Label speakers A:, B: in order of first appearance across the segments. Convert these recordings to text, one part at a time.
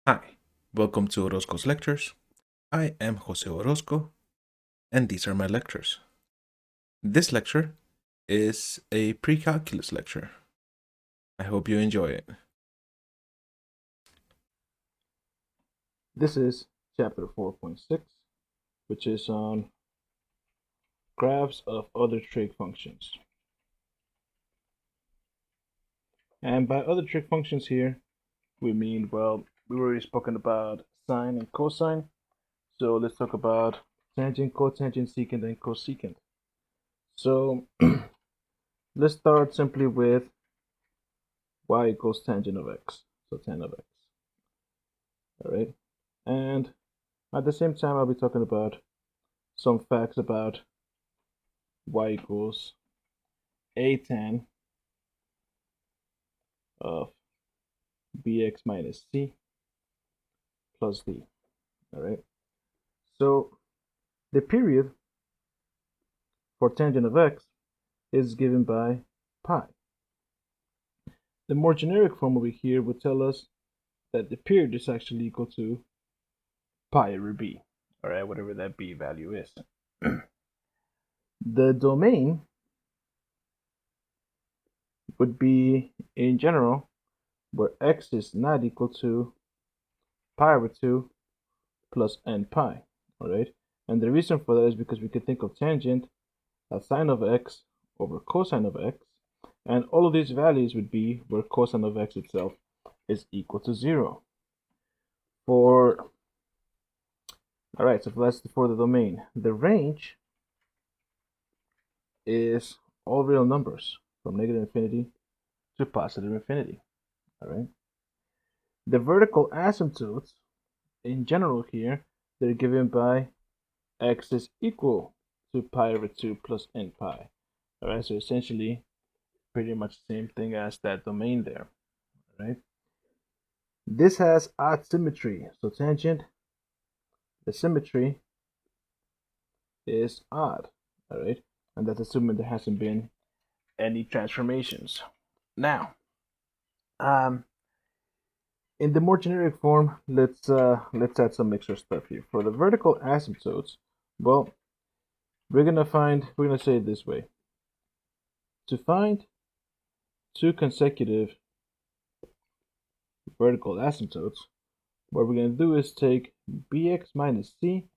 A: Hi, welcome to Orozco's Lectures. I am Jose Orozco, and these are my lectures. This lecture is a pre-calculus lecture. I hope you enjoy it.
B: This is chapter 4.6, which is on graphs of other trig functions. And by other trig functions here, we mean, well, we already spoken about sine and cosine. So let's talk about tangent, cotangent, secant, and cosecant. So let's start simply with y equals tangent of x, so tan of x. All right. And at the same time, I'll be talking about some facts about y equals a tan of bx minus c plus d. All right. So the period for tangent of x is given by pi. The more generic form over here would tell us that the period is actually equal to pi over b. All right, whatever that b value is. The domain would be, in general, where x is not equal to pi over 2 plus n pi. All right, and the reason for that is because we could think of tangent as sine of x over cosine of x, and all of these values would be where cosine of x itself is equal to 0. All right, so that's for the domain. The range is all real numbers from negative infinity to positive infinity. All right. The vertical asymptotes, in general here, they're given by x is equal to pi over 2 plus n pi. All right, so essentially pretty much the same thing as that domain there. All right. This has odd symmetry, so tangent, the symmetry is odd. All right, and that's assuming there hasn't been any transformations. Now, in the more generic form, let's add some extra stuff here. For the vertical asymptotes, well, we're gonna say it this way. To find two consecutive vertical asymptotes, what we're gonna do is take bx minus c,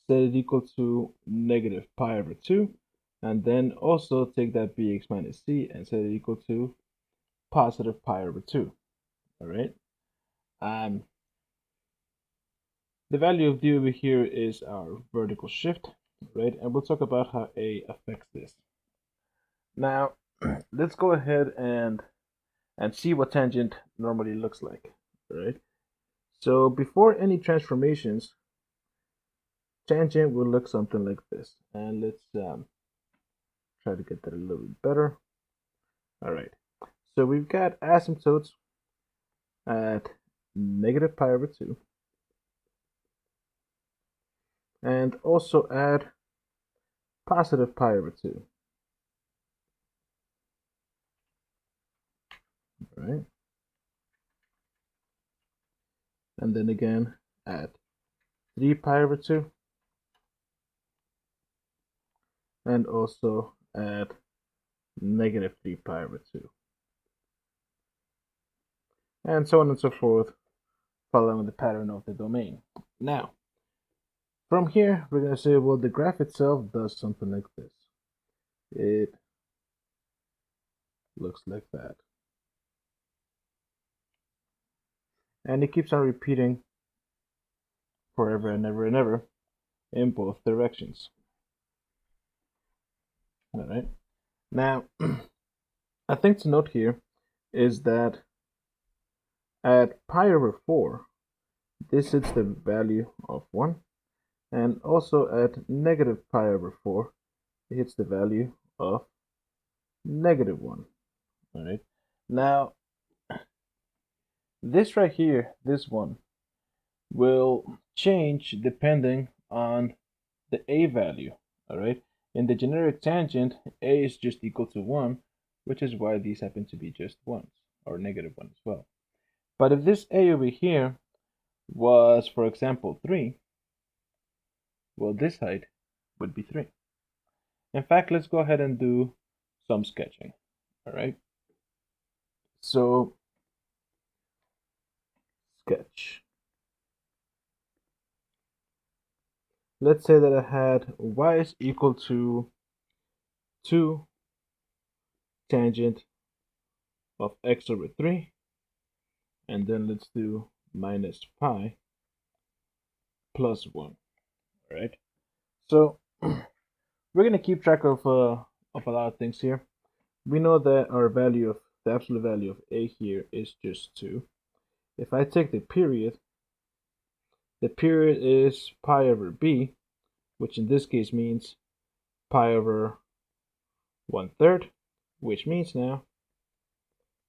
B: set it equal to negative pi over 2, and then also take that bx minus c and set it equal to positive pi over 2. All right. The value of d over here is our vertical shift, right? And we'll talk about how a affects this. Now, let's go ahead and see what tangent normally looks like, right? So before any transformations, tangent will look something like this. And let's try to get that a little bit better. All right. So we've got asymptotes at negative pi over 2. And also at positive pi over 2. All right. And then again at 3 pi over 2. And also at negative 3 pi over 2. And so on and so forth, following the pattern of the domain. Now, from here, we're going to say, well, the graph itself does something like this. It looks like that. And it keeps on repeating forever and ever and ever in both directions. All right. Now, a thing to note here is that at pi over 4, this hits the value of 1. And also at negative pi over 4, it hits the value of negative 1. All right. Now, this right here, this one, will change depending on the a value. All right. In the generic tangent, a is just equal to 1, which is why these happen to be just 1s, or negative 1 as well. But if this a over here was, for example, 3, well, this height would be 3. In fact, let's go ahead and do some sketching. All right. So, sketch. Let's say that I had y is equal to 2 tangent of x over 3. And then let's do minus pi plus 1. All right. So, we're going to keep track of a lot of things here. We know that our value of the absolute value of a here is just 2. If I take the period is pi over b, which in this case means pi over 1/3, which means now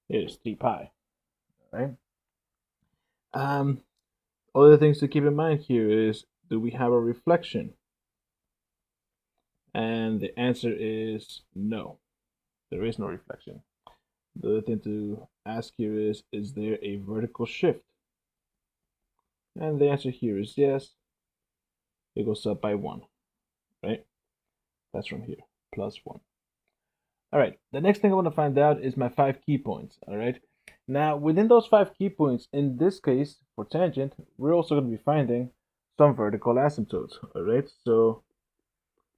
B: it is 3 pi. All right. Other things to keep in mind here is, do we have a reflection? And the answer is no. There is no reflection. The other thing to ask here is there a vertical shift? And the answer here is yes. It goes up by 1, right? That's from here, plus 1. All right, the next thing I want to find out is my 5 key points, all right? Now, within those 5 key points, in this case, for tangent, we're also going to be finding some vertical asymptotes, all right? So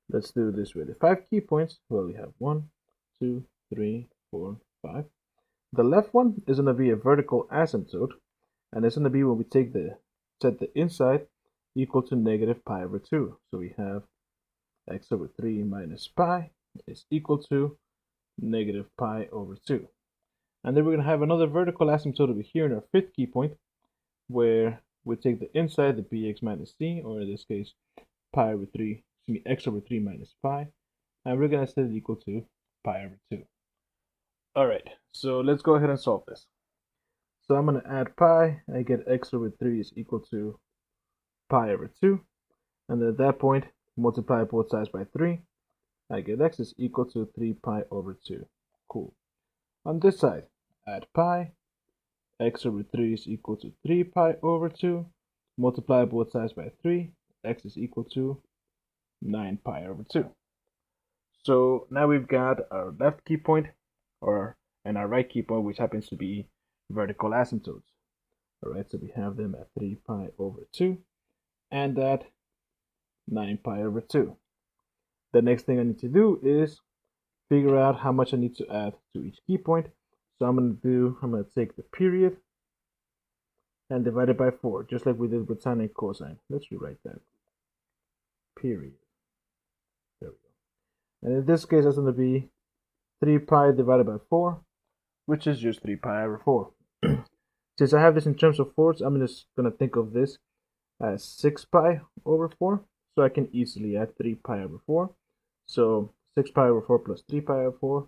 B: let's do this with the 5 key points. Well, we have 1, 2, 3, 4, 5. The left one is going to be a vertical asymptote, and it's going to be when we take set the inside equal to negative pi over 2. So we have x over 3 minus pi is equal to negative pi over 2. And then we're going to have another vertical asymptote over here in our 5th key point, where we take the inside, the bx minus c, or in this case, pi over 3, x over 3 minus pi, and we're going to set it equal to pi over 2. All right, so let's go ahead and solve this. So I'm going to add pi. I get x over 3 is equal to pi over 2. And then at that point, multiply both sides by 3. I get x is equal to 3 pi over 2. Cool. On this side, add pi. X over 3 is equal to 3 pi over 2. Multiply both sides by 3. X is equal to 9 pi over 2. So now we've got our left key point, and our right key point, which happens to be vertical asymptotes. All right, so we have them at 3 pi over 2 and at 9 pi over 2. The next thing I need to do is figure out how much I need to add to each key point. So I'm going to take the period and divide it by 4, just like we did with sine and cosine. Let's rewrite that. Period. There we go. And in this case, that's going to be 3 pi divided by 4, which is just 3 pi over 4. Since I have this in terms of fourths, I'm just going to think of this as 6 pi over 4. So I can easily add 3 pi over 4. So 6 pi over 4 plus 3 pi over 4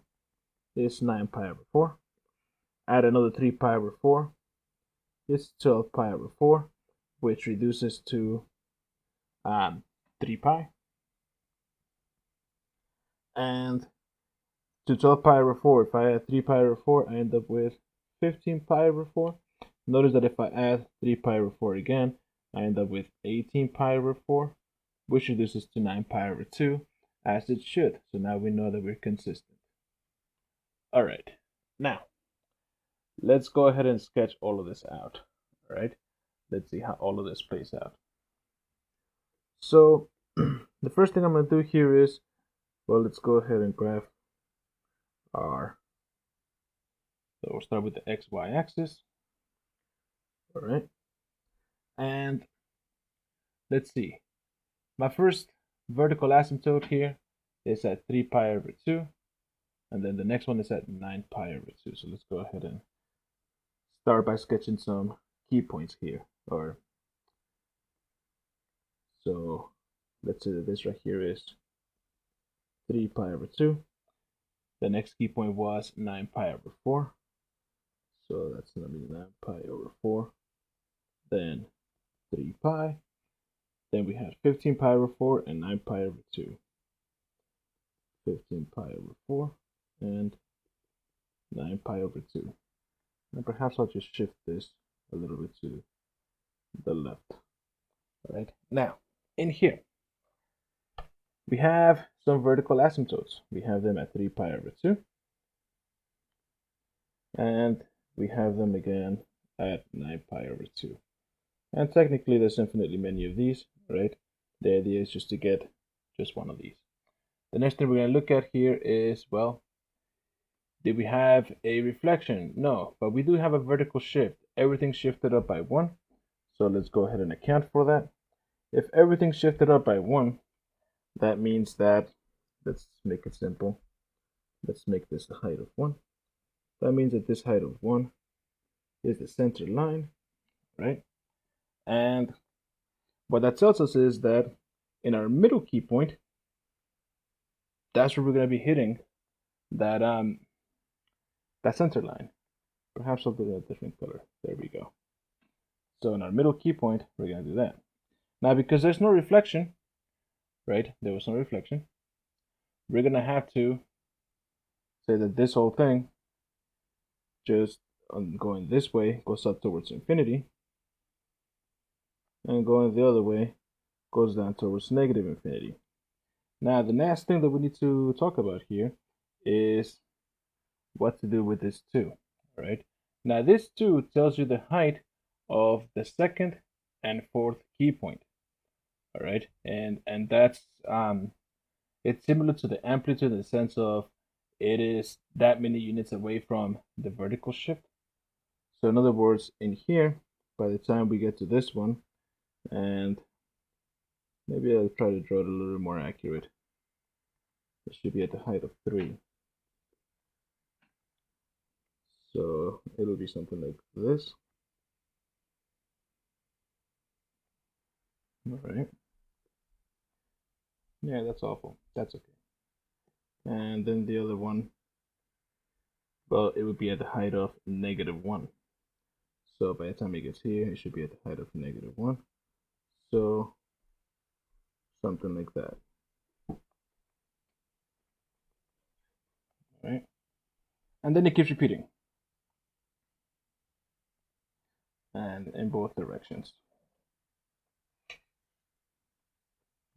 B: is 9 pi over 4. Add another 3 pi over 4 is 12 pi over 4, which reduces to 3 pi. And to 12 pi over 4, if I add 3 pi over 4, I end up with 15 pi over 4. Notice that if I add 3 pi over 4 again, I end up with 18 pi over 4, which reduces to 9 pi over 2, as it should. So now we know that we're consistent. All right, now let's go ahead and sketch all of this out. All right, let's see how all of this plays out. So the first thing I'm going to do here is, well, let's go ahead and graph our, so we'll start with the XY axis. All right, and let's see. My first vertical asymptote here is at 3 pi over 2, and then the next one is at 9 pi over 2. So let's go ahead and start by sketching some key points here. So let's say that this right here is 3 pi over 2. The next key point was 9 pi over 4. So that's going to be 9 pi over 4. Then 3 pi. Then we had 15 pi over 4 and 9 pi over 2. 15 pi over 4 and 9 pi over 2. And perhaps I'll just shift this a little bit to the left. All right, now in here we have some vertical asymptotes. We have them at 3 pi over 2, and we have them again at 9 pi over 2. And technically there's infinitely many of these, right? The idea is just to get just one of these. The next thing we're going to look at here is, well, did we have a reflection? No, but we do have a vertical shift. Everything shifted up by 1. So let's go ahead and account for that. If everything shifted up by 1, that means that, let's make it simple. Let's make this a height of 1. That means that this height of 1 is the center line, right? And what that tells us is that in our middle key point, that's where we're going to be hitting that that center line. Perhaps I'll do a different color. There we go. So in our middle key point, we're going to do that. Now, because there's no reflection, right? There was no reflection. We're going to have to say that this whole thing, just going this way, goes up towards infinity. And going the other way, goes down towards negative infinity. Now, the next thing that we need to talk about here is what to do with this 2, right? Now, this 2 tells you the height of the second and fourth key point, all right? And that's, it's similar to the amplitude in the sense of it is that many units away from the vertical shift. So in other words, in here, by the time we get to this one, and maybe I'll try to draw it a little more accurate. It should be at the height of 3. So it'll be something like this. All right. Yeah, that's awful. That's okay. And then the other one, well, it would be at the height of -1. So by the time it gets here, it should be at the height of -1. So something like that. Right? And then it keeps repeating. And in both directions.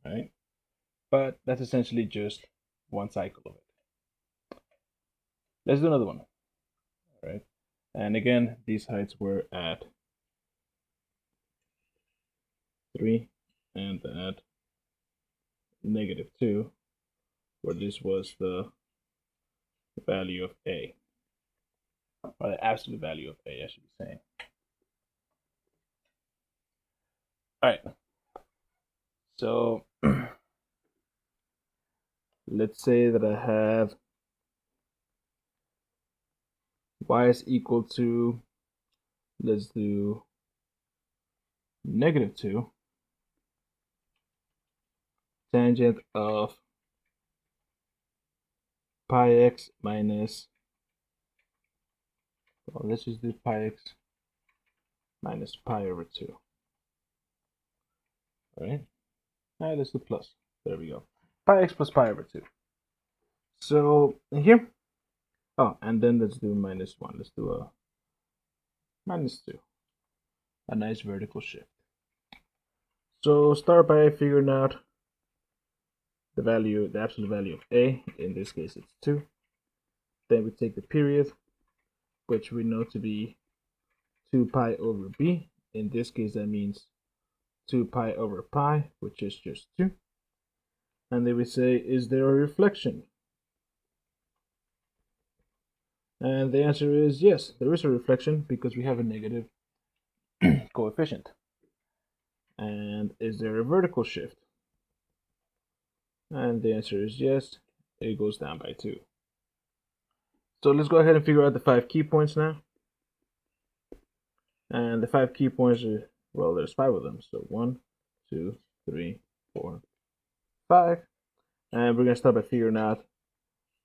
B: Right? But that's essentially just one cycle of it. Let's do another one. All right? And again, these heights were at 3 and at -2, where this was the value of A, or the absolute value of A, I should be saying. All right. So let's say that I have y is equal to, let's do -2 tangent of pi x minus, well, let's just do pi x minus pi over 2. All right. Now let's do plus. There we go. Pi x plus pi over 2. So here, oh, and then let's do -1. Let's do a -2. A nice vertical shift. So start by figuring out the value, the absolute value of A. In this case, it's 2. Then we take the period, which we know to be 2 pi over B. In this case, that means 2 pi over pi, which is just 2. And then we say, is there a reflection? And the answer is yes, there is a reflection because we have a negative coefficient. And is there a vertical shift? And the answer is yes, it goes down by 2. So let's go ahead and figure out the 5 key points now. And the 5 key points are, well, there's 5 of them. So 1, 2, 3, 4, 5. And we're going to start by figuring out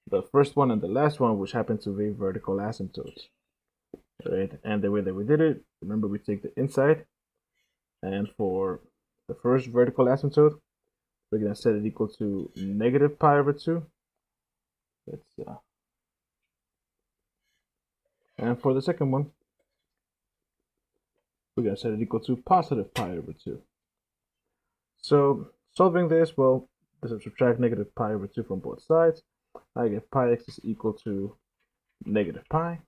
B: the first one and the last one, which happen to be vertical asymptotes. Right? And the way that we did it, remember we take the inside. And for the first vertical asymptote, we're going to set it equal to -pi over 2. Let's, and for the second one, we're going to set it equal to positive pi over 2. So solving this, well, this will subtract negative pi over 2 from both sides. I get pi x is equal to negative pi.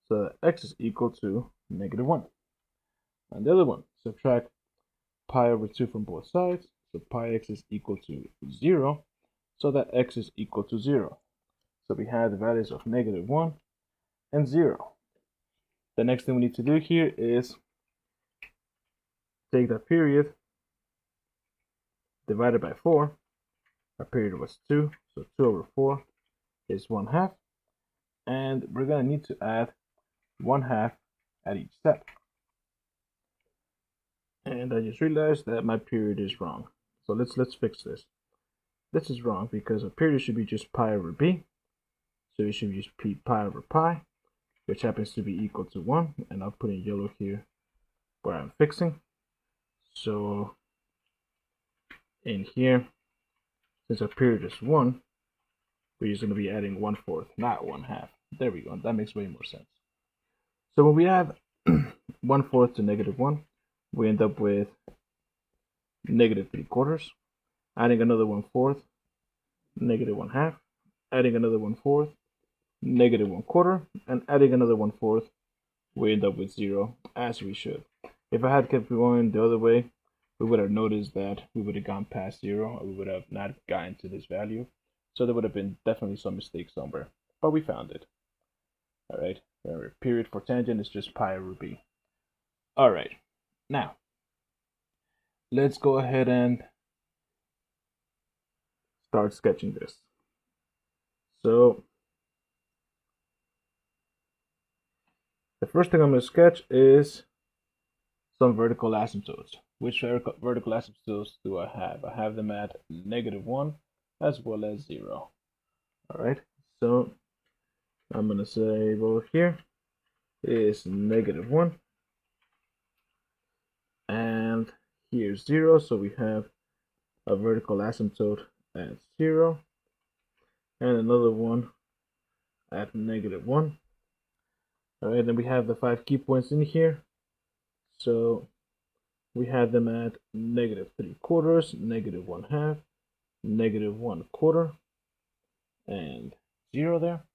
B: So x is equal to negative 1. And the other one, subtract pi over 2 from both sides. So pi x is equal to 0. So that x is equal to 0. So we have the values of negative 1 and 0. The next thing we need to do here is take that period divided by 4. Our period was 2, so 2 over 4 is 1/2. And we're going to need to add 1/2 at each step. And I just realized that my period is wrong. So let's fix this. This is wrong because a period should be just pi over b. So it should be just pi over pi, which happens to be equal to 1. And I'll put in yellow here where I'm fixing. So in here, since our period is 1, we're just going to be adding 1/4, not 1/2. There we go. That makes way more sense. So when we add 1/4 to negative 1, we end up with negative 3/4. Adding another 1/4, negative 1/2. Adding another 1/4, negative 1/4. And adding another 1/4, we end up with 0, as we should. If I had kept going the other way, we would have noticed that we would have gone past 0, or we would have not gotten to this value. So there would have been definitely some mistake somewhere, but we found it. All right, remember, period for tangent is just pi over b. All right, now let's go ahead and start sketching this. So the first thing I'm going to sketch is some vertical asymptotes. Which vertical asymptotes do I have? I have them at negative 1 as well as 0. All right, so I'm going to say, well, here is negative 1. And here's 0. So we have a vertical asymptote at 0. And another one at negative 1. All right, then we have the 5 key points in here. So we have them at negative 3/4, negative 1/2, negative 1/4, and 0 there.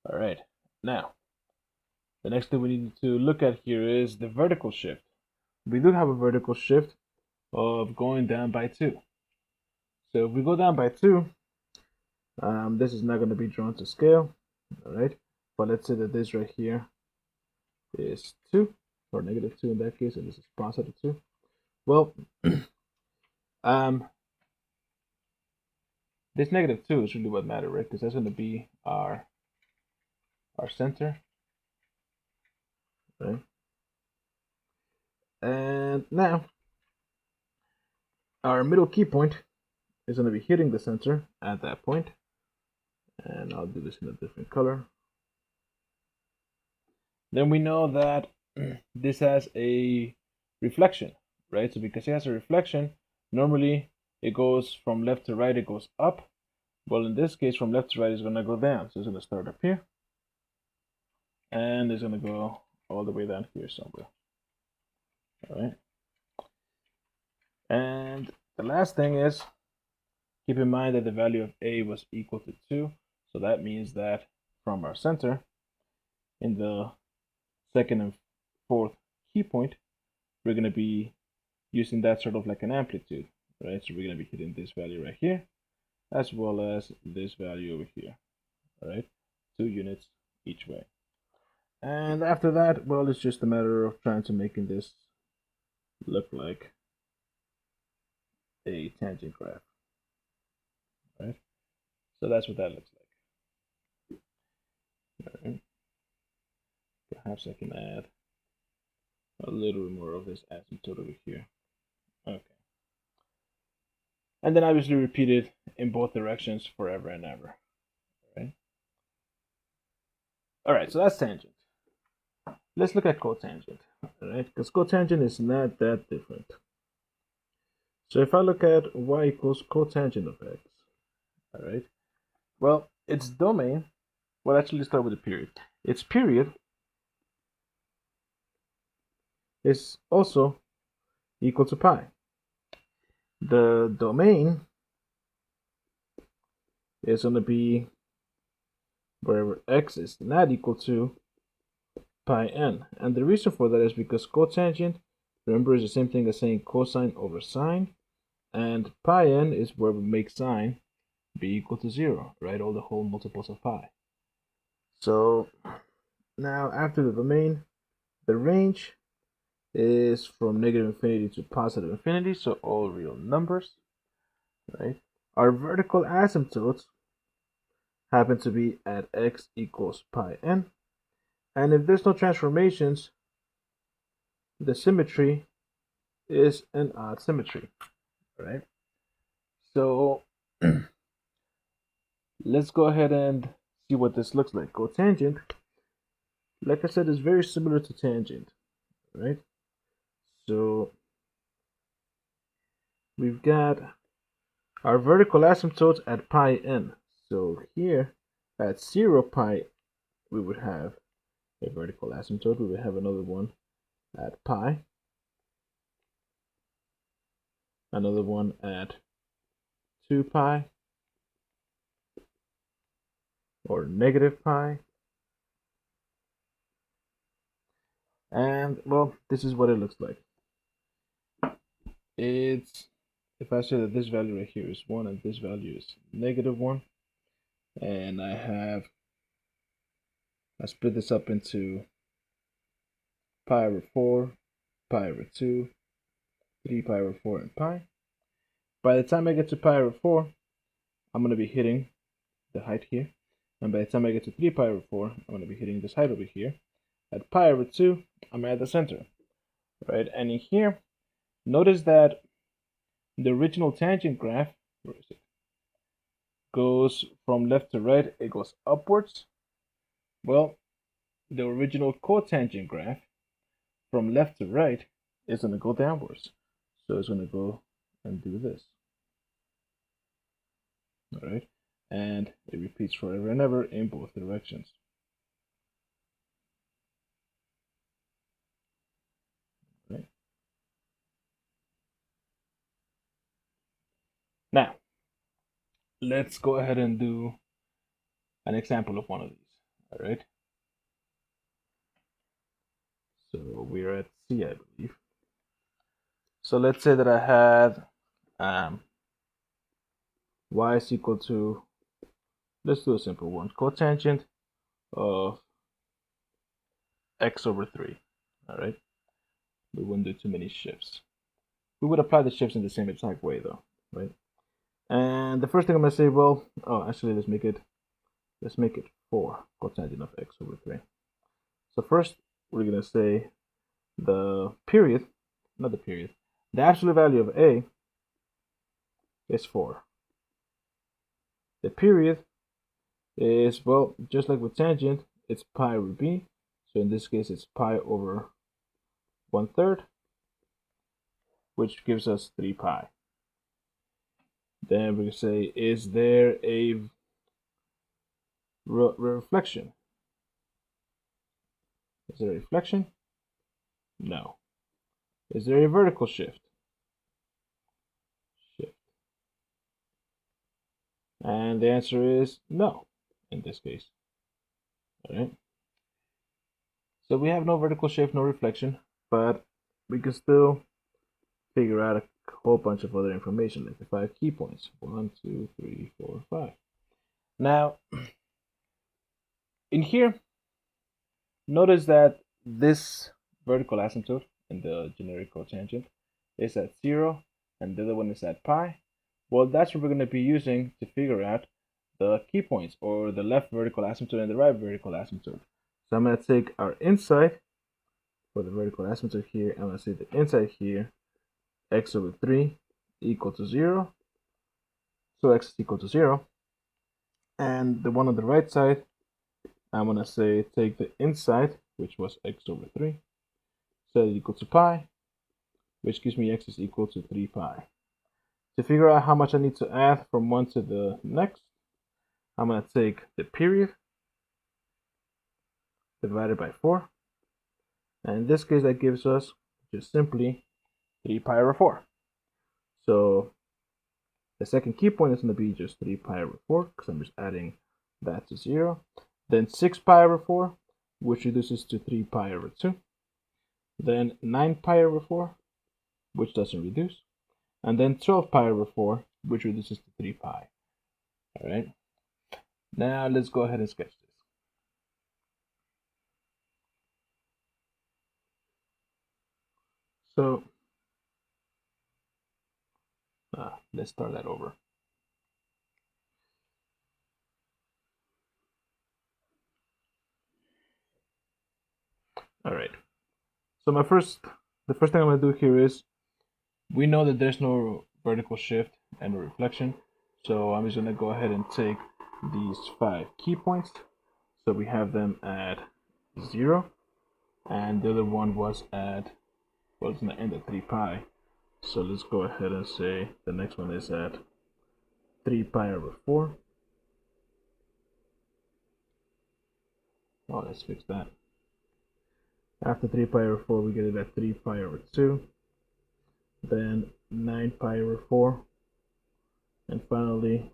B: All right, now the next thing we need to look at here is the vertical shift. We do have a vertical shift of going down by 2. So if we go down by 2, this is not going to be drawn to scale. All right, but let's say that this right here is 2, or negative 2 in that case, and this is positive 2. Well, this negative 2 is really what matters, right? Because that's going to be our center, right? And now our middle key point is going to be hitting the center at that point. And I'll do this in a different color. Then we know that this has a reflection, right? So because it has a reflection, normally it goes from left to right, it goes up. Well, in this case, from left to right, it's going to go down. So it's going to start up here. And it's going to go all the way down here somewhere. All right. And the last thing is, keep in mind that the value of A was equal to 2. So that means that from our center, in the second and fourth key point, we're going to be using that sort of like an amplitude, right? So we're going to be hitting this value right here, as well as this value over here, all right? 2 units each way. And after that, well, it's just a matter of trying to making this look like a tangent graph, right? So that's what that looks like. All right. Perhaps I can add a little more of this asymptote over here. Okay. And then obviously repeat it in both directions forever and ever. Right? All right, so that's tangent. Let's look at cotangent. All right, because cotangent is not that different. So if I look at y equals cotangent of x, all right, well, its domain, well, actually, let's start with the period. Its period is also equal to pi. The domain is going to be wherever x is not equal to pi n. And the reason for that is because cotangent, remember, is the same thing as saying cosine over sine. And pi n is where we make sine be equal to 0, right? All the whole multiples of pi. So now after the domain, the range is from negative infinity to positive infinity, so all real numbers, right? Our vertical asymptotes happen to be at x equals pi n, and if there's no transformations, the symmetry is an odd symmetry, right? So let's go ahead and see what this looks like. Cotangent, like I said, is very similar to tangent, right? So we've got our vertical asymptotes at pi n. So here at 0 pi, we would have a vertical asymptote. We would have another one at pi, another one at 2 pi, or negative pi. And well, this is what it looks like. It's, if I say that this value right here is 1 and this value is negative 1, and I split this up into pi over 4, pi over 2, 3 pi over 4, and pi. By the time I get to pi over 4, I'm going to be hitting the height here. And by the time I get to 3 pi over 4, I'm going to be hitting this height over here. At pi over 2, I'm at the center, right? And in here, notice that the original tangent graph, where is it, goes from left to right, it goes upwards. Well, the original cotangent graph from left to right is going to go downwards. So it's going to go and do this. All right, and it repeats forever and ever in both directions. Right. Now, let's go ahead and do an example of one of these. All right. So we're at C, I believe. So let's say that I had y is equal to, let's do a simple one, cotangent of x over 3. All right. We wouldn't do too many shifts. We would apply the shifts in the same exact way though, right? And the first thing I'm gonna say, well, oh, actually, let's make it 4 cotangent of x over 3. So first, we're gonna say the period, not the period, the absolute value of a is 4. The period is, well, just like with tangent, it's pi over b. So in this case, it's pi over 1/3, which gives us 3 pi. Then we say, is there a reflection? Is there a reflection? No. Is there a vertical shift? Shift. And the answer is no, in this case. All right. So we have no vertical shift, no reflection, but we can still figure out a whole bunch of other information, like the 5 key points. 1, 2, 3, 4, 5. Now, in here, notice that this vertical asymptote in the generic cotangent is at 0, and the other one is at pi. Well, that's what we're going to be using to figure out the key points, or the left vertical asymptote and the right vertical asymptote. So I'm going to take our inside for the vertical asymptote here. I'm going to say the inside here, x over 3 equal to 0. So x is equal to 0. And the one on the right side, I'm going to say take the inside, which was x over 3, set it equal to pi, which gives me x is equal to 3 pi. To figure out how much I need to add from one to the next, I'm going to take the period divided by 4. And in this case, that gives us just simply 3 pi over 4. So the second key point is going to be just 3 pi over 4, because I'm just adding that to 0. Then 6 pi over 4, which reduces to 3 pi over 2. Then 9 pi over 4, which doesn't reduce. And then 12 pi over 4, which reduces to 3 pi. All right. Now let's go ahead and sketch this. So let's start that over. All right. So the first thing I'm going to do here is, we know that there's no vertical shift and no reflection. So I'm just going to go ahead and take these 5 key points. So we have them at 0, and the other one was at, well, it's going to end at 3 pi. So let's go ahead and say the next one is at 3 pi over 4. Oh, let's fix that. After 3 pi over 4, we get it at 3 pi over 2. Then 9 pi over 4. And finally,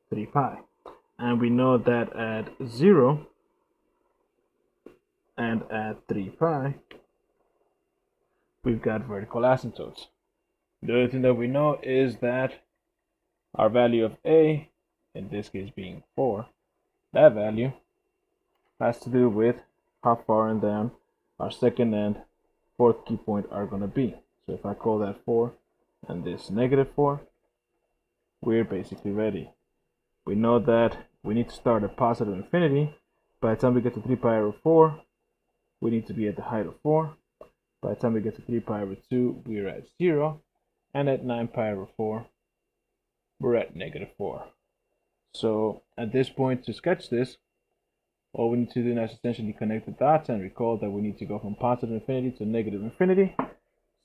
B: 3 pi. And we know that at 0 and at 3 pi, we've got vertical asymptotes. The other thing that we know is that our value of a, in this case being 4, that value has to do with how far and down our second and fourth key point are going to be. So if I call that 4 and this -4, we're basically ready. We know that we need to start at positive infinity. By the time we get to 3 pi over 4, we need to be at the height of 4. By the time we get to 3 pi over 2, we're at 0. And at 9 pi over 4, we're at -4. So at this point, to sketch this, all we need to do now is essentially connect the dots and recall that we need to go from positive infinity to negative infinity.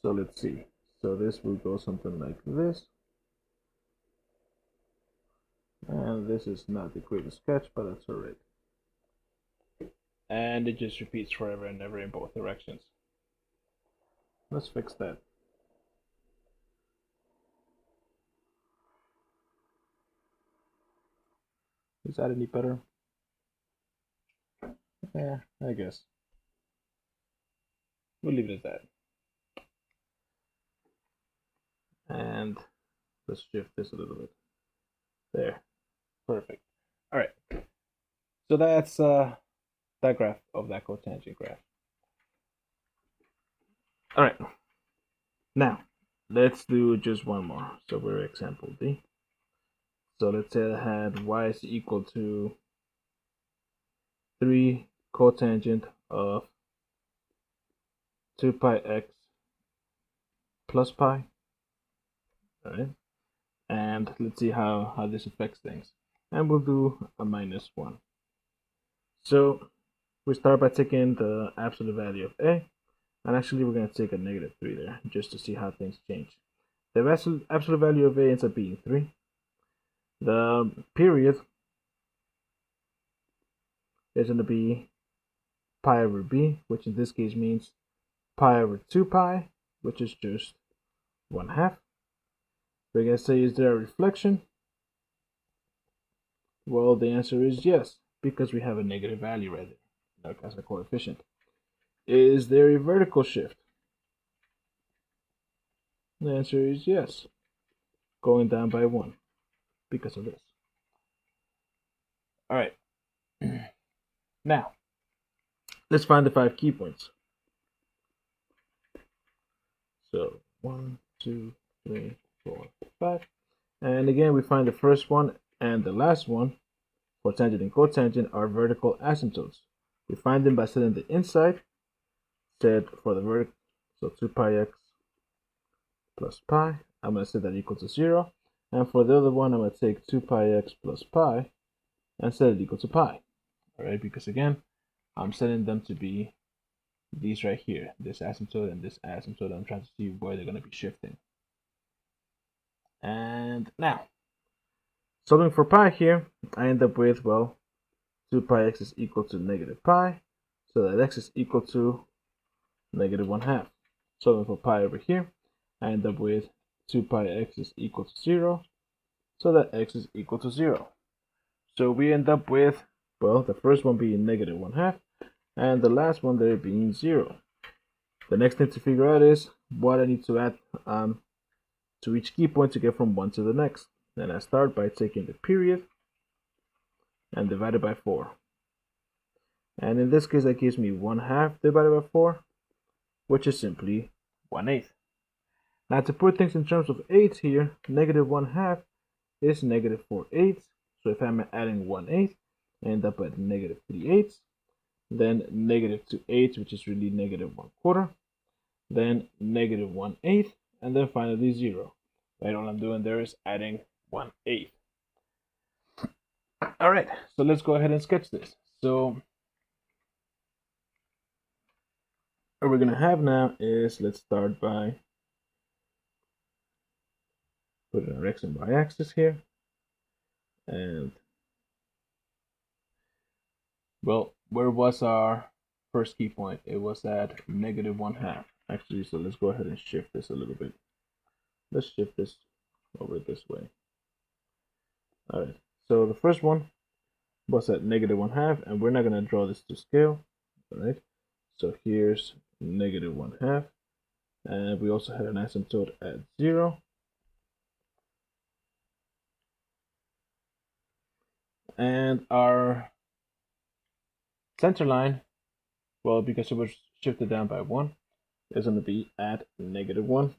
B: So let's see. So this will go something like this. And this is not the greatest sketch, but that's alright. And it just repeats forever and ever in both directions. Let's fix that. Is that any better? Yeah, I guess. We'll leave it at that. And let's shift this a little bit. There. Perfect. All right. So that's that graph of that cotangent graph. All right. Now, let's do just one more. So we're example D. So let's say I had y is equal to 3 cotangent of 2 pi x plus pi. All right. And let's see how this affects things. And we'll do a -1. So we start by taking the absolute value of a, and actually we're going to take a -3 there just to see how things change. The absolute value of a ends up being 3. The period is going to be pi over b, which in this case means pi over 2 pi, which is just 1/2. We're going to say, is there a reflection? Well, the answer is yes, because we have a negative value right there as a coefficient. Is there a vertical shift? The answer is yes, going down by 1 because of this. All right. Now, let's find the 5 key points. So 1, 2, 3, 4, 5. And again, we find the first one and the last one, for tangent and cotangent, are vertical asymptotes. We find them by setting the inside, set for the vertical, so 2 pi x plus pi. I'm going to set that equal to 0. And for the other one, I'm going to take 2 pi x plus pi and set it equal to pi. All right, because again, I'm setting them to be these right here, this asymptote and this asymptote. I'm trying to see where they're going to be shifting. And now, solving for pi here, I end up with, well, 2 pi x is equal to -pi, so that x is equal to -1/2. solving for pi over here, I end up with 2 pi x is equal to 0, so that x is equal to 0. So we end up with, well, the first one being negative 1/2, and the last one there being 0. The next thing to figure out is what I need to add to each key point to get from one to the next. And I start by taking the period and divide it by 4. And in this case, that gives me 1/2 divided by 4, which is simply 1/8. Now to put things in terms of eighths here, negative 1/2 is negative 4/8. So if I'm adding 1/8, I end up at negative 3/8. Then negative 2/8, which is really negative 1/4. Then negative 1/8, and then finally 0. Right, all I'm doing there is adding 1/8. All right, so let's go ahead and sketch this. So what we're gonna have now is, let's start by putting our x and y axis here. And well, where was our first key point? It was at negative 1/2. Actually, so let's go ahead and shift this a little bit. Let's shift this over this way. All right, so the first one was at negative 1/2, and we're not going to draw this to scale. All right, so here's negative 1/2, and we also had an asymptote at 0. And our center line, well, because it was shifted down by 1, is going to be at negative 1.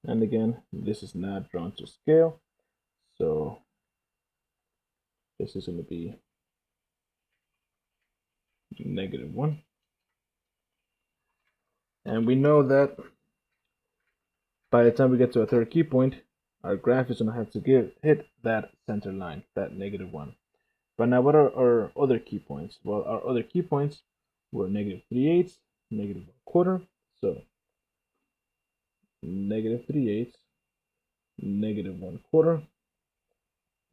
B: And again, this is not drawn to scale, so this is going to be negative 1. And we know that by the time we get to a third key point, our graph is going to have to hit that center line, that negative 1. But now what are our other key points? Well, our other key points were negative 3/8, negative 1/4. So negative 3/8, negative 1/4,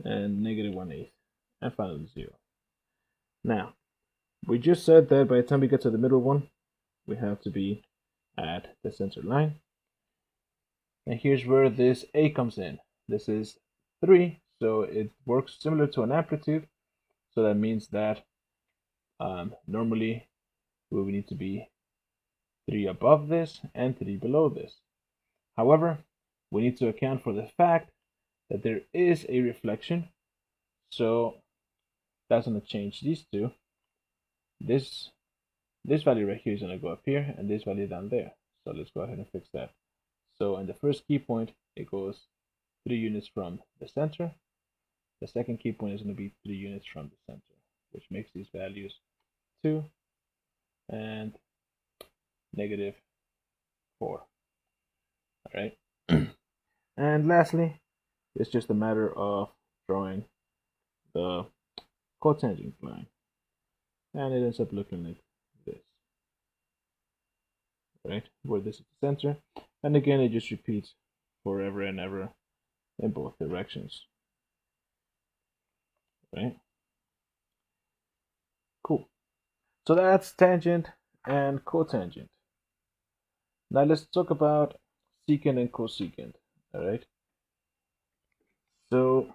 B: and negative 1/8, and finally 0. Now, we just said that by the time we get to the middle one, we have to be at the center line. And here's where this a comes in. This is 3, so it works similar to an amplitude. So that means that normally we would need to be 3 above this and 3 below this. However, we need to account for the fact that there is a reflection. So that's going to change these two. This value right here is going to go up here, and this value down there. So let's go ahead and fix that. So in the first key point, it goes 3 units from the center. The second key point is going to be 3 units from the center, which makes these values 2 and negative 4. All right. And lastly, it's just a matter of drawing the cotangent line. And it ends up looking like this. Right, where this is the center. And again, it just repeats forever and ever in both directions. Right? Cool. So that's tangent and cotangent. Now let's talk about secant and cosecant. All right. So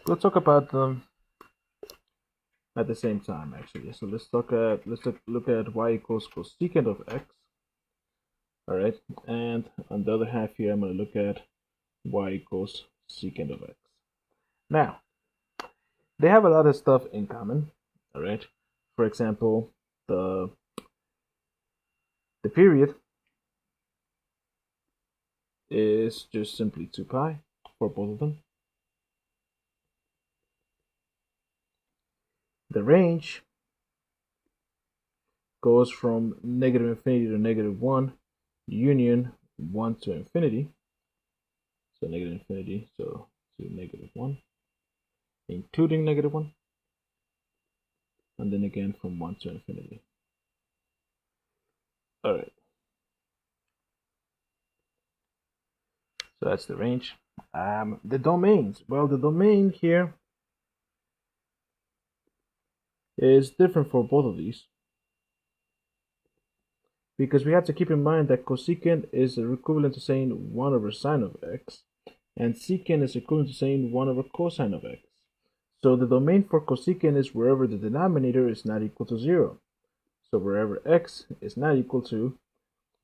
B: we'll talk about them at the same time, actually. So let's look at y equals cosecant of x. All right, and on the other half here, I'm going to look at y equals secant of x. Now, they have a lot of stuff in common. All right. For example, the period is just simply 2 pi for both of them. The range goes from negative infinity to negative 1, union 1 to infinity. So negative infinity, so to negative 1, including negative 1, and then again from 1 to infinity. All right. So that's the range. The domains. Well, the domain here is different for both of these. because we have to keep in mind that cosecant is equivalent to saying 1 over sine of x, and secant is equivalent to saying 1 over cosine of x. So the domain for cosecant is wherever the denominator is not equal to 0. So wherever x is not equal to,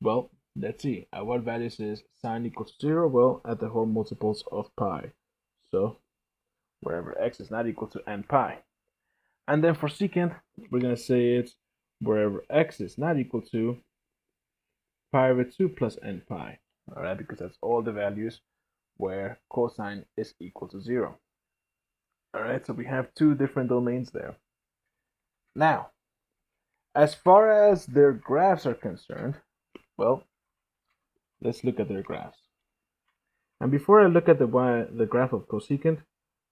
B: well, let's see, at what values is sine equal to 0? Well, at the whole multiples of pi. So wherever x is not equal to n pi. And then for secant, we're going to say it's wherever x is not equal to pi over 2 plus n pi. All right, because that's all the values where cosine is equal to 0. All right, so we have two different domains there. Now, as far as their graphs are concerned, well, let's look at their graphs. And before I look at the graph of cosecant,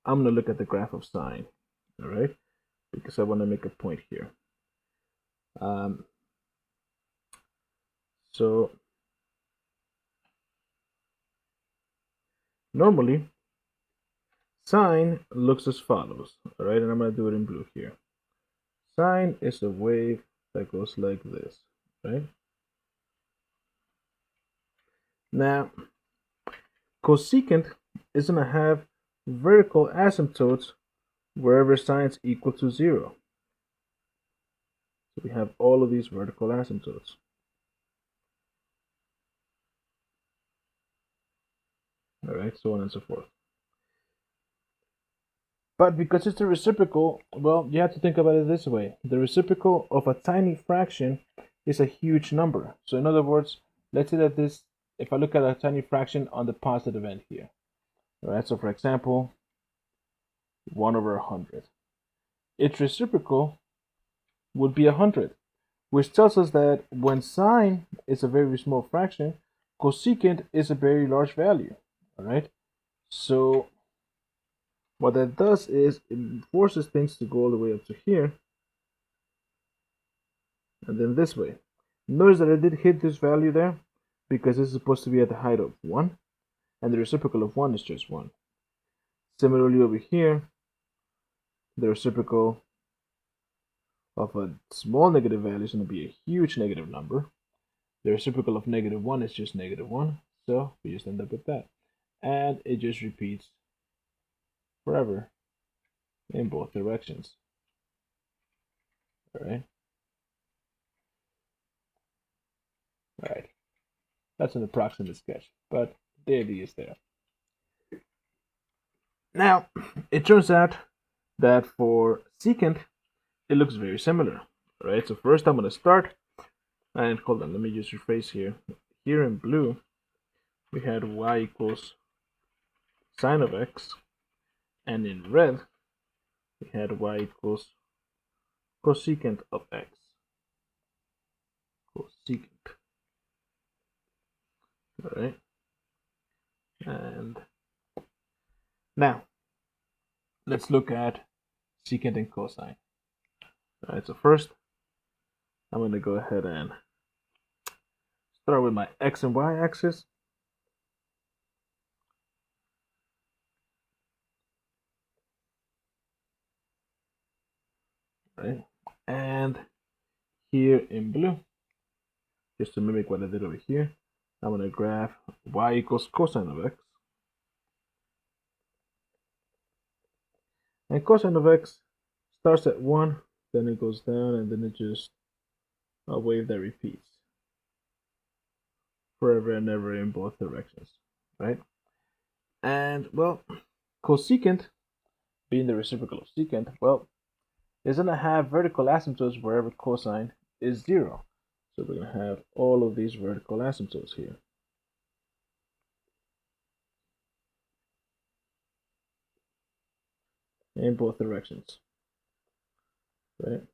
B: I'm going to look at the graph of sine, all right, because I want to make a point here. So normally, sine looks as follows, all right, and I'm going to do it in blue here. Sine is a wave that goes like this, right? Now, cosecant is going to have vertical asymptotes wherever sine is equal to 0. So we have all of these vertical asymptotes. All right, so on and so forth. But because it's a reciprocal, well, you have to think about it this way. The reciprocal of a tiny fraction is a huge number. So in other words, let's say that this, if I look at a tiny fraction on the positive end here, all right, so for example, 1 over 100. Its reciprocal would be 100, which tells us that when sine is a very small fraction, cosecant is a very large value, all right? So what that does is it forces things to go all the way up to here, and then this way. Notice that I did hit this value there, because this is supposed to be at the height of 1, and the reciprocal of 1 is just 1. Similarly over here, the reciprocal of a small negative value is going to be a huge negative number. The reciprocal of -1 is just -1, so we just end up with that. And it just repeats forever in both directions. Alright? Alright. That's an approximate sketch, but the idea is there. Now, it turns out that for secant, it looks very similar. Alright, so first I'm going to start, and hold on, let me just rephrase here. Here in blue, we had y equals sine of x, and in red, we had y equals cosecant of x. Cosecant. Alright. And now, let's look at secant and cosine. Alright, so first, I'm going to go ahead and start with my x and y axis. Right? And here in blue, just to mimic what I did over here, I'm going to graph y equals cosine of x. And cosine of x starts at 1, then it goes down, and then it's just a wave that repeats forever and ever in both directions, right? And, well, cosecant, being the reciprocal of secant, well, is going to have vertical asymptotes wherever cosine is 0. So we're going to have all of these vertical asymptotes here. In both directions, right?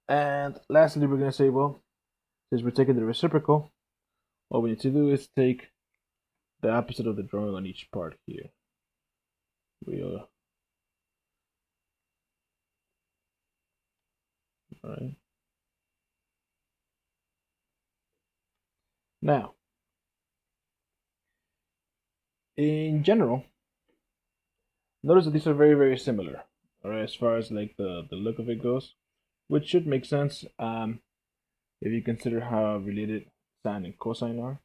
B: And lastly, we're going to say, well, since we're taking the reciprocal, all we need to do is take the opposite of the drawing on each part here. All right. Now, in general, notice that these are very, very similar. All right, as far as like the look of it goes, which should make sense if you consider how related sine and cosine are.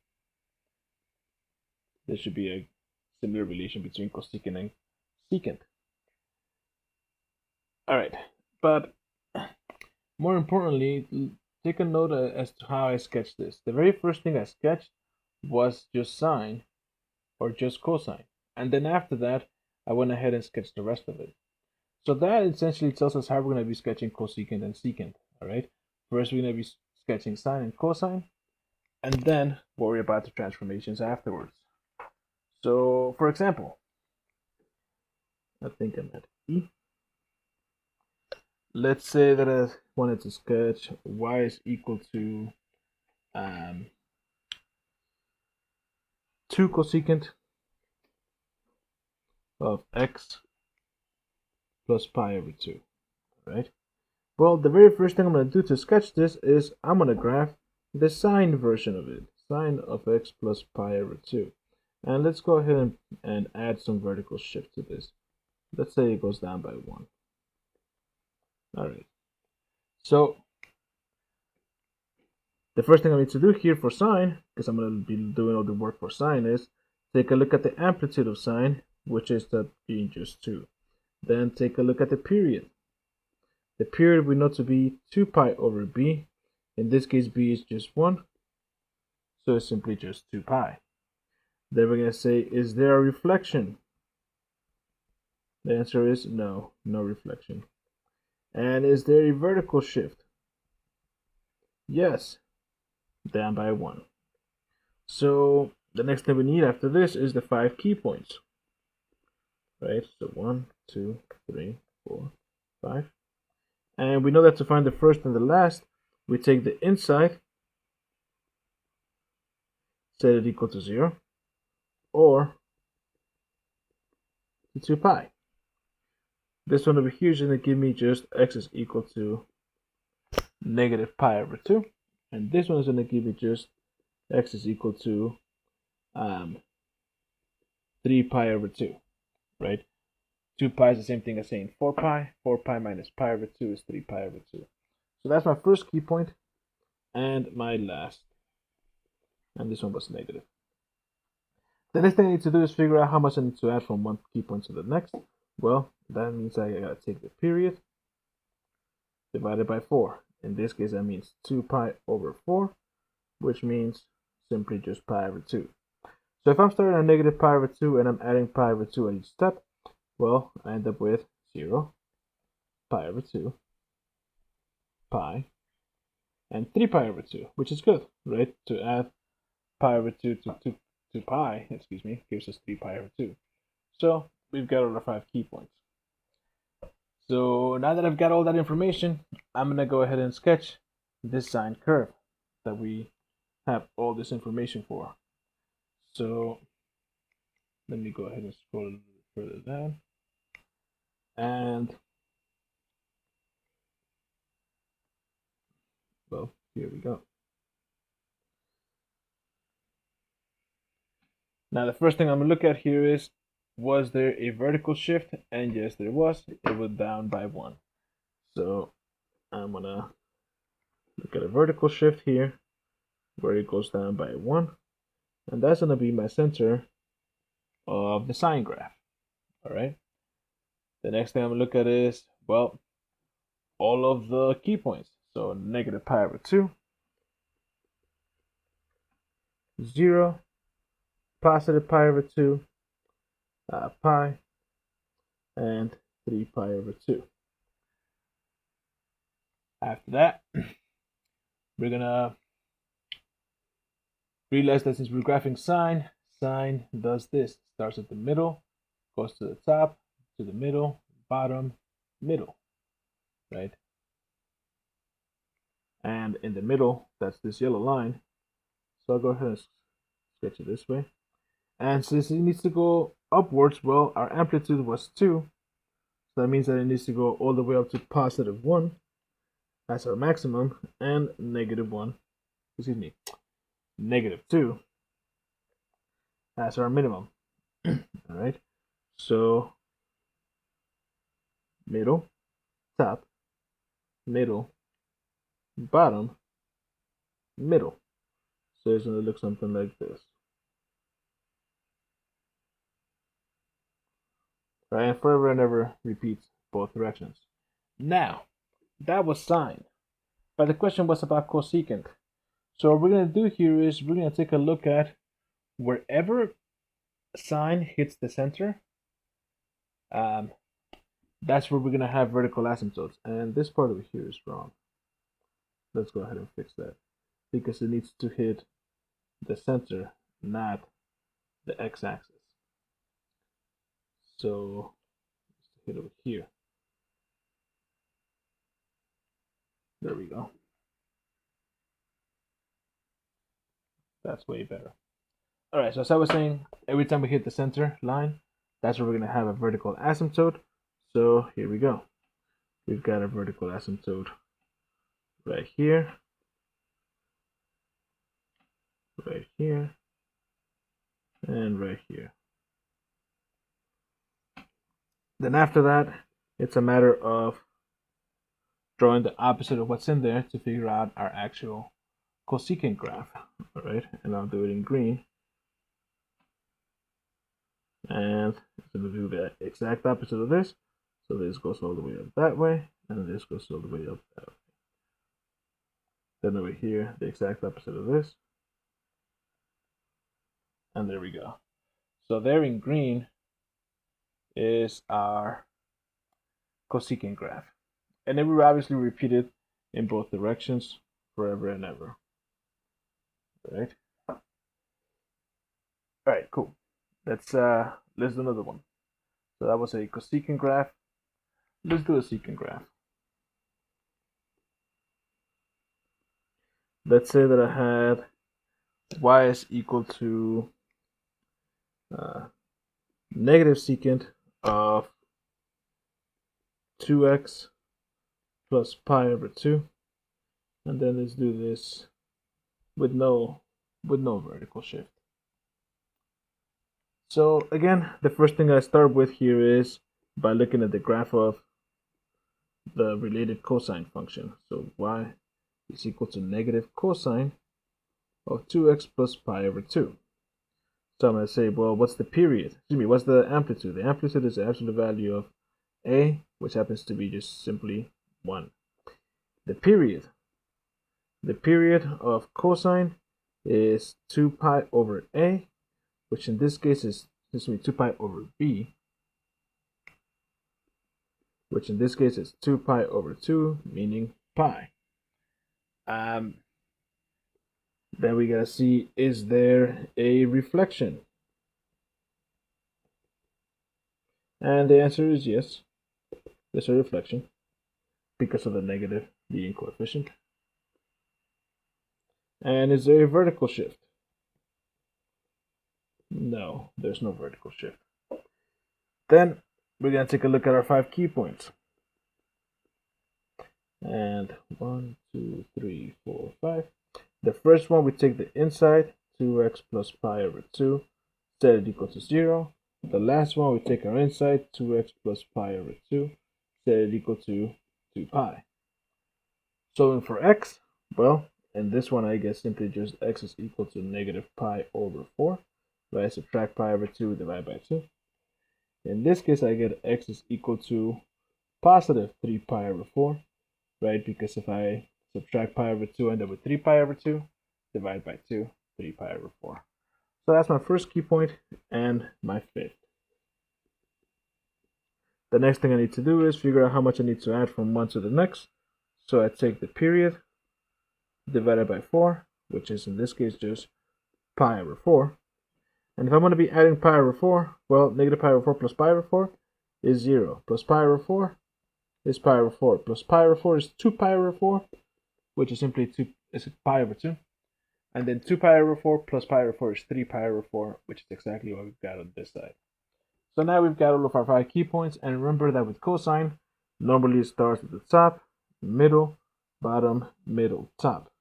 B: There should be a similar relation between cosecant and secant. All right, but more importantly, take a note as to how I sketched this. The very first thing I sketched was just sine or just cosine, and then after that, I went ahead and sketched the rest of it. So that essentially tells us how we're going to be sketching cosecant and secant. All right, first we're going to be sketching sine and cosine, and then worry about the transformations afterwards. So, for example, I think I'm at E. Let's say that I wanted to sketch y is equal to 2 cosecant of x plus pi over 2, right? Well, the very first thing I'm going to do to sketch this is I'm going to graph the sine version of it, sine of x plus pi over 2. And let's go ahead and add some vertical shift to this. Let's say it goes down by 1. All right. So the first thing I need to do here for sine, because I'm going to be doing all the work for sine, is take a look at the amplitude of sine, which is that being just 2. Then take a look at the period. The period we know to be 2 pi over b. In this case, b is just 1, so it's simply just 2 pi. Then we're going to say, is there a reflection? The answer is no, no reflection. And is there a vertical shift? Yes, down by 1. So the next thing we need after this is the 5 key points. Right, so 1, 2, 3, 4, 5. And we know that to find the first and the last, we take the inside, set it equal to 0, or to 2 pi. This one over here is going to give me just x is equal to negative pi over 2. And this one is going to give me just x is equal to 3 pi over 2, right? 2 pi is the same thing as saying 4 pi. 4 pi minus pi over 2 is 3 pi over 2. So that's my first key point and my last. And this one was negative. The next thing I need to do is figure out how much I need to add from one key point to the next. Well, that means I gotta take the period divided by 4. In this case, that means 2 pi over 4, which means simply just pi over 2. So if I'm starting at negative pi over 2 and I'm adding pi over 2 at each step, well, I end up with 0, pi over 2, pi, and 3 pi over 2, which is good, right? To add pi over 2 to pi, gives us 3 pi over 2. So we've got all our 5 key points. So now that I've got all that information, I'm going to go ahead and sketch this sine curve that we have all this information for. So let me go ahead and scroll a little bit further down. And well, here we go. Now the first thing I'm going to look at here is, was there a vertical shift? And yes, there was. It was down by 1. So I'm going to look at a vertical shift here where it goes down by 1. And that's going to be my center of the sine graph. All right. The next thing I'm going to look at is, well, all of the key points. So negative pi over 2, 0, positive pi over 2, pi, and 3 pi over 2. After that, we're going to realize that since we're graphing sine, sine does this. Starts at the middle, goes to the top, to the middle, bottom, middle, right? And in the middle, that's this yellow line. So I'll go ahead and sketch it this way. And since it needs to go upwards, well, our amplitude was 2. So that means that it needs to go all the way up to positive 1. That's our maximum. And negative 2. That's our minimum. All right. So middle, top, middle, bottom, middle. So it's going to look something like this. Right, and forever and ever repeats both directions. Now, that was sine. But the question was about cosecant. So what we're going to do here is we're going to take a look at wherever sine hits the center, that's where we're going to have vertical asymptotes. And this part over here is wrong. Let's go ahead and fix that. Because it needs to hit the center, not the x-axis. So let's hit over here. There we go. That's way better. All right, so as I was saying, every time we hit the center line, that's where we're going to have a vertical asymptote. So here we go. We've got a vertical asymptote right here, right here, and right here. Then after that, it's a matter of drawing the opposite of what's in there to figure out our actual cosecant graph. All right, and I'll do it in green. And it's going to do the exact opposite of this. So this goes all the way up that way, and this goes all the way up that way. Then over here, the exact opposite of this. And there we go. So there in green is our cosecant graph. And then we obviously repeat it in both directions forever and ever. All right. All right, cool. Let's do another one. So that was a cosecant graph. Let's do a secant graph. Let's say that I had y is equal to negative secant of 2x plus pi over 2, and then let's do this with no vertical shift. So again, the first thing I start with here is by looking at the graph of the related cosine function. So y is equal to negative cosine of 2x plus pi over 2. So I'm going to say, well, what's the period? Excuse me, what's the amplitude? The amplitude is the absolute value of a, which happens to be just simply 1. The period of cosine is 2 pi over a, which in this case is 2 pi over b, which in this case is 2 pi over 2, meaning pi. Then we gotta see, is there a reflection? And the answer is yes, there's a reflection because of the negative being coefficient. And is there a vertical shift? No, there's no vertical shift. Then we're gonna take a look at our 5 key points. And 1, 2, 3, 4, 5. The first one, we take the inside, 2x plus pi over 2, set it equal to 0. The last one, we take our inside, 2x plus pi over 2, set it equal to 2 pi. Solving for x, well, in this one, I guess simply just x is equal to negative pi over 4. Right, subtract pi over 2, divide by 2. In this case, I get x is equal to positive 3 pi over 4, right? Because if I subtract pi over 2, I end up with 3 pi over 2, divide by 2, 3 pi over 4. So that's my first key point and my fifth. The next thing I need to do is figure out how much I need to add from one to the next. So I take the period divided by 4, which is in this case just pi over 4. And if I'm going to be adding pi over 4, well, negative pi over 4 plus pi over 4 is 0. Plus pi over 4 is pi over 4. Plus pi over 4 is 2 pi over 4, which is simply pi over 2. And then 2 pi over 4 plus pi over 4 is 3 pi over 4, which is exactly what we've got on this side. So now we've got all of our 5 key points. And remember that with cosine, normally it starts at the top, middle, bottom, middle, top.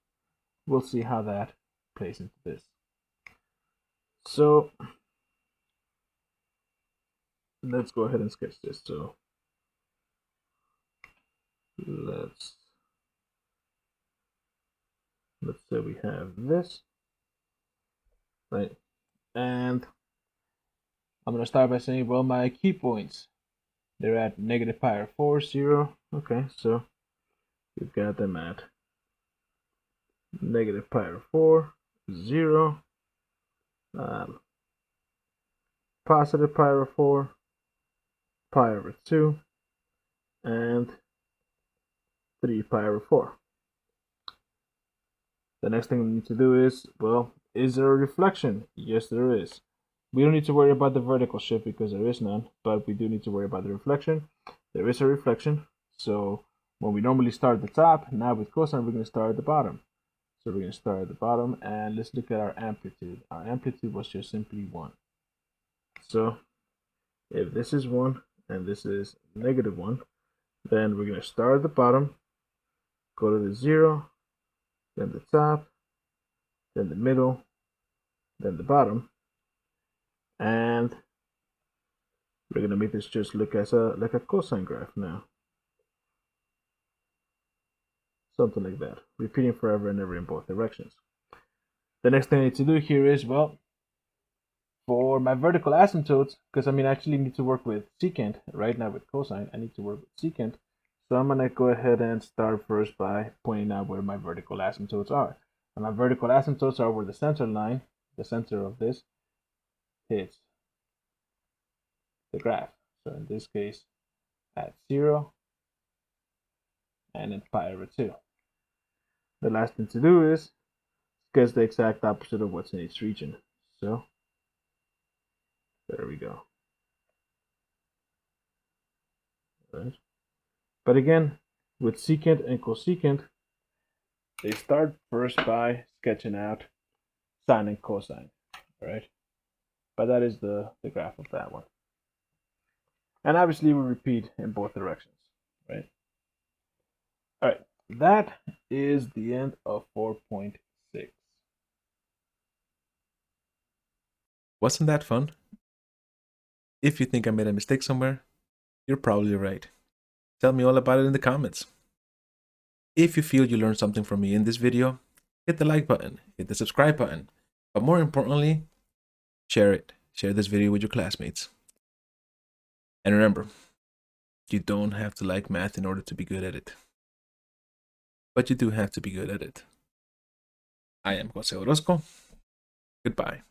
B: We'll see how that plays into this. So let's go ahead and sketch this. So let's So we have this, right? And I'm going to start by saying, well, my key points, they're at negative pi over 4, 0. Okay, so we've got them at negative pi over 4, 0, positive pi over 4, pi over 2, and 3 pi over 4. The next thing we need to do is, well, is there a reflection? Yes, there is. We don't need to worry about the vertical shift because there is none, but we do need to worry about the reflection. There is a reflection, so when we normally start at the top, now with cosine we're going to start at the bottom. So we're going to start at the bottom, and let's look at our amplitude. Our amplitude was just simply 1. So if this is 1 and this is negative 1, then we're going to start at the bottom, go to the 0, then the top, then the middle, then the bottom, and we're going to make this just look as like a cosine graph now. Something like that, repeating forever and ever in both directions. The next thing I need to do here is, well, for my vertical asymptotes, because I actually need to work with secant right now with cosine, I need to work with secant. So I'm going to go ahead and start first by pointing out where my vertical asymptotes are. And my vertical asymptotes are where the center line, the center of this, hits the graph. So in this case, at 0 and then pi over 2. The last thing to do is guess the exact opposite of what's in each region. So there we go. All right. But again, with secant and cosecant, they start first by sketching out sine and cosine. All right. But that is the graph of that one. And obviously we repeat in both directions, right? All right, that is the end of 4.6.
A: Wasn't that fun? If you think I made a mistake somewhere, you're probably right. Tell me all about it in the comments. If you feel you learned something from me in this video, hit the like button, hit the subscribe button, but more importantly, share it. Share this video with your classmates. And remember, you don't have to like math in order to be good at it. But you do have to be good at it. I am Jose Orozco. Goodbye.